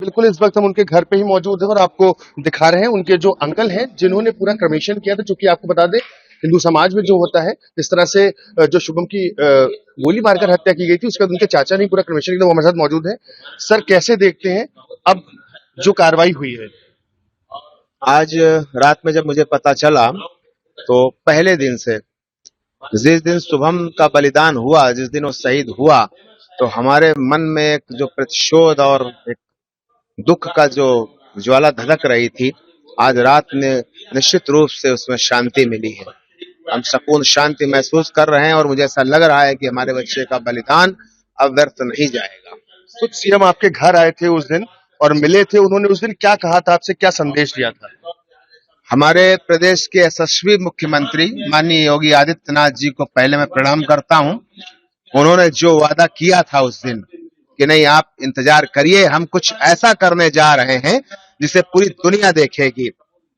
बिल्कुल, इस वक्त हम उनके घर पे ही मौजूद हैं और आपको दिखा रहे हैं उनके जो अंकल हैं जिन्होंने पूरा क्रमेशन किया था। चूंकि आपको बता दें हिंदू समाज में जो होता है इस तरह से जो शुभम की गोली मारकर हत्या की गई थी उसके बाद उनके चाचा ने पूरा क्रमेशन किया, वो हमारे साथ मौजूद है। सर, कैसे देखते हैं अब जो कार्रवाई हुई है? आज रात में जब मुझे पता चला तो पहले दिन से जिस दिन शुभम का बलिदान हुआ, जिस दिन वो शहीद हुआ, तो हमारे मन में एक जो प्रतिशोध और एक दुख का जो ज्वाला धधक रही थी, आज रात ने निश्चित रूप से उसमें शांति मिली है। हम सुकून शांति महसूस कर रहे हैं और मुझे ऐसा लग रहा है कि हमारे बच्चे का बलिदान अब व्यर्थ नहीं जाएगा। कुछ सीएम आपके घर आए थे उस दिन और मिले थे, उन्होंने उस दिन क्या कहा था आपसे, क्या संदेश दिया था? हमारे प्रदेश के यशस्वी मुख्यमंत्री माननीय योगी आदित्यनाथ जी को पहले मैं प्रणाम करता हूं। उन्होंने जो वादा किया था उस दिन कि नहीं, आप इंतजार करिए, हम कुछ ऐसा करने जा रहे हैं जिसे पूरी दुनिया देखेगी।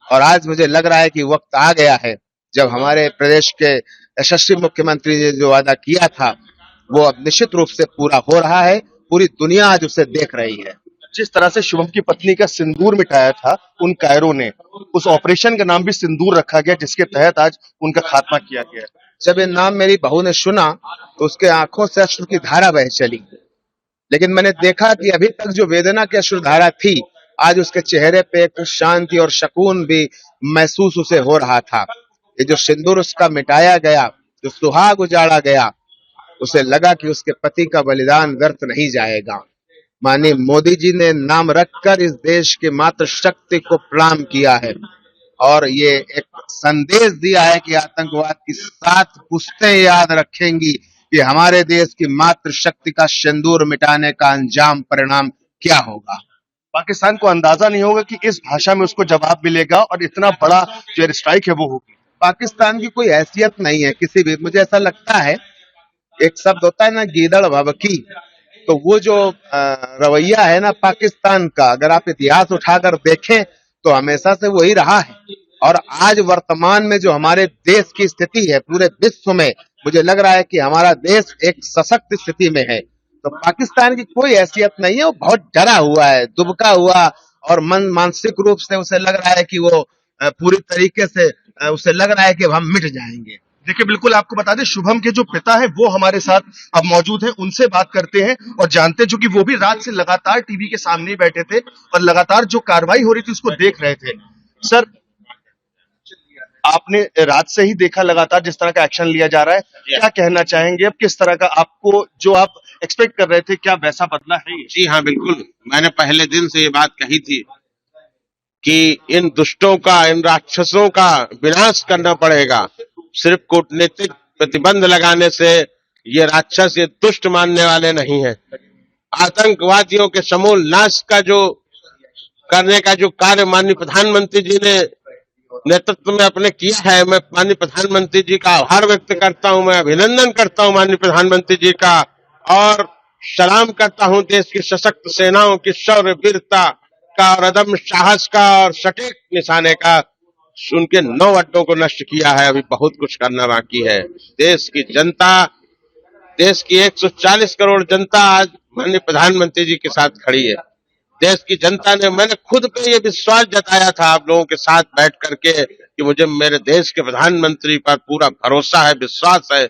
और आज मुझे लग रहा है कि वक्त आ गया है जब हमारे प्रदेश के यशस्वी मुख्यमंत्री ने जो वादा किया था वो अब निश्चित रूप से पूरा हो रहा है। पूरी दुनिया आज उसे देख रही है। जिस तरह से शुभम की पत्नी का सिंदूर मिटाया था उन कायरों ने, उस ऑपरेशन का नाम भी सिंदूर रखा गया जिसके तहत आज उनका खात्मा किया गया। जब ये नाम मेरी बहू ने सुना तो उसके आंखों से अश्रु की धारा बह चली, लेकिन मैंने देखा कि अभी तक जो वेदना की अश्रुधारा थी, आज उसके चेहरे पे एक शांति और सुकून भी महसूस उसे हो रहा था। ये जो सिंदूर उसका मिटाया गया, जो सुहाग उजाड़ा गया, उसे लगा कि उसके पति का बलिदान व्यर्थ नहीं जाएगा। माननीय मोदी जी ने नाम रखकर इस देश की मातृशक्ति को प्रणाम किया है और ये एक संदेश दिया है कि आतंकवाद की 7 पुश्तें याद रखेंगी कि हमारे देश की मातृशक्ति का सिंदूर मिटाने का अंजाम परिणाम क्या होगा। पाकिस्तान को अंदाजा नहीं होगा कि इस भाषा में उसको जवाब मिलेगा और इतना बड़ा जो एयर स्ट्राइक है वो होगी। पाकिस्तान की कोई हैसियत नहीं है किसी भी, मुझे ऐसा लगता है, एक शब्द होता है ना, गीदड़ भभकी, तो वो जो रवैया है ना पाकिस्तान का, अगर आप इतिहास उठाकर देखें तो हमेशा से वही रहा है। और आज वर्तमान में जो हमारे देश की स्थिति है पूरे विश्व में, मुझे लग रहा है कि हमारा देश एक सशक्त स्थिति में है। तो पाकिस्तान की कोई हैसियत नहीं है, वो बहुत डरा हुआ है, दुबका हुआ, और मानसिक रूप से उसे लग रहा है कि वो पूरी तरीके से उसे लग रहा है कि हम मिट जाएंगे। देखिए, बिल्कुल आपको बता दें शुभम के जो पिता है वो हमारे साथ अब मौजूद हैं, उनसे बात करते हैं और जानते हैं, जो कि वो भी रात से लगातार टीवी के सामने ही बैठे थे और लगातार जो कार्रवाई हो रही थी उसको देख रहे थे। सर, आपने रात से ही देखा लगातार जिस तरह का एक्शन लिया जा रहा है, क्या कहना चाहेंगे? अब किस तरह का आपको जो आप एक्सपेक्ट कर रहे थे क्या वैसा बदला है? जी हाँ, बिल्कुल, मैंने पहले दिन से ये बात कही थी कि इन दुष्टों का, इन राक्षसों का विनाश करना पड़ेगा। सिर्फ कूटनीतिक प्रतिबंध लगाने से ये राक्षस, ये दुष्ट मानने वाले नहीं है। आतंकवादियों के समूल नाश का जो करने का जो कार्य माननीय प्रधानमंत्री जी ने नेतृत्व में अपने किया है, मैं माननीय प्रधानमंत्री जी का आभार व्यक्त करता हूं, मैं अभिनंदन करता हूं माननीय प्रधानमंत्री जी का, और सलाम करता हूं देश की सशक्त सेनाओं की शौर्य वीरता का और अदम्य साहस का और सटीक निशाने का। उनके 9 अड्डों को नष्ट किया है, अभी बहुत कुछ करना बाकी है। देश की जनता, देश की 140 करोड़ जनता आज माननीय प्रधानमंत्री जी के साथ खड़ी है। देश की जनता ने, मैंने खुद पे ये विश्वास जताया था आप लोगों के साथ बैठ करके कि मुझे मेरे देश के प्रधानमंत्री पर पूरा भरोसा है, विश्वास है।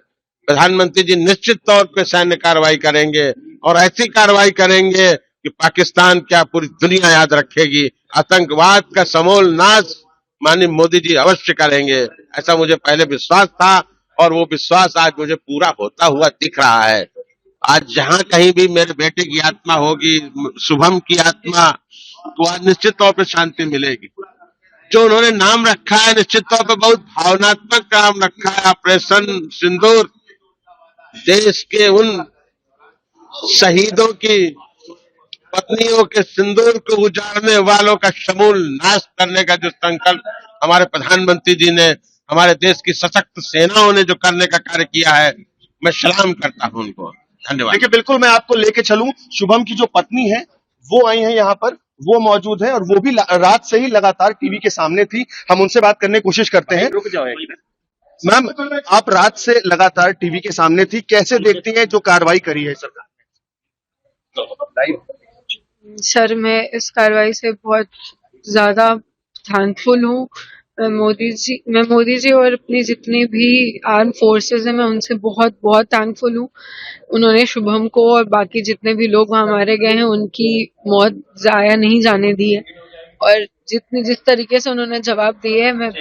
प्रधानमंत्री जी निश्चित तौर पे सैन्य कार्रवाई करेंगे और ऐसी कार्रवाई करेंगे कि पाकिस्तान क्या पूरी दुनिया याद रखेगी। आतंकवाद का समूल नाश माननीय मोदी जी अवश्य करेंगे, ऐसा मुझे पहले विश्वास था और वो विश्वास आज मुझे पूरा होता हुआ दिख रहा है। आज जहां कहीं भी मेरे बेटे की आत्मा होगी, शुभम की आत्मा, तो आज निश्चित तौर पे शांति मिलेगी। जो उन्होंने नाम रखा है निश्चित तौर पे बहुत भावनात्मक नाम रखा है, ऑपरेशन सिंदूर। देश के उन शहीदों की पत्नियों के सिंदूर को उजाड़ने वालों का समूल नाश करने का जो संकल्प हमारे प्रधानमंत्री जी ने, हमारे देश की सशक्त सेनाओं ने जो करने का कार्य किया है, मैं सलाम करता हूं उनको। धन्यवाद। देखिए, बिल्कुल मैं आपको लेके चलूं, शुभम की जो पत्नी है वो आई है यहाँ पर, वो मौजूद है और वो भी रात से ही लगातार टीवी के सामने थी। हम उनसे बात करने की कोशिश करते हैं। रुक जाओ मैम, आप रात से लगातार टीवी के सामने थी, कैसे देखती हैं जो कार्रवाई करी है सरकार ने? सर, मैं इस कार्रवाई से बहुत ज्यादा थैंकफुल हूँ। मैं मोदी जी और अपनी जितनी भी आर्म फोर्सेस हैं, मैं उनसे बहुत बहुत थैंकफुल हूँ। उन्होंने शुभम को और बाकी जितने भी लोग वहां मारे गए हैं उनकी मौत जाया नहीं जाने दी है। और जिस तरीके से उन्होंने जवाब दिए है, मैं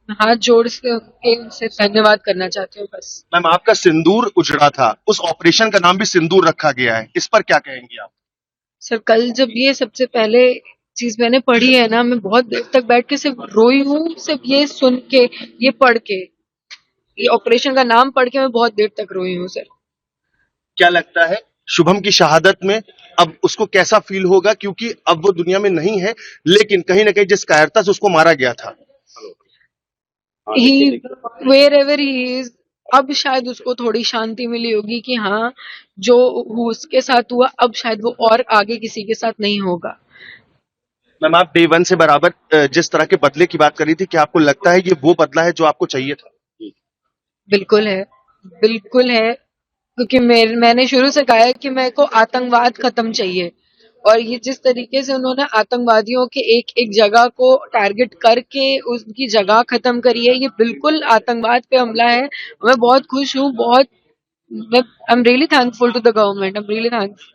हाथ जोड़ के उनसे धन्यवाद करना चाहती हूँ बस। मैम आपका सिंदूर उजड़ा था, उस ऑपरेशन का नाम भी सिंदूर रखा गया है, इस पर क्या कहेंगी आप? सर, कल जब ये सबसे पहले चीज मैंने पढ़ी है ना, मैं बहुत देर तक बैठ के सिर्फ रोई हूँ, सिर्फ ये सुन के, ये पढ़ के, ये ऑपरेशन का नाम पढ़ के मैं बहुत देर तक रोई हूँ सर। क्या लगता है शुभम की शहादत में अब उसको कैसा फील होगा, क्योंकि अब वो दुनिया में नहीं है, लेकिन कहीं ना कहीं जिस कायरता से उसको मारा गया था। ही वेयर एवर ही इज, अब शायद उसको थोड़ी शांति मिली होगी कि हाँ, जो उसके साथ हुआ अब शायद वो और आगे किसी के साथ नहीं होगा। मैम आप डे वन से बराबर जिस तरह के बदले की बात करी थी, क्या आपको लगता है ये वो बदला है जो आपको चाहिए था? बिल्कुल है, बिल्कुल है, क्योंकि मैंने शुरू से कहा है कि मेरे को आतंकवाद खत्म चाहिए। और ये जिस तरीके से उन्होंने आतंकवादियों के एक एक जगह को टारगेट करके उसकी जगह खत्म करी है, ये बिल्कुल आतंकवाद पे हमला है। मैं बहुत खुश हूँ, बहुत, मैं I am really thankful to the government, I am really thankful.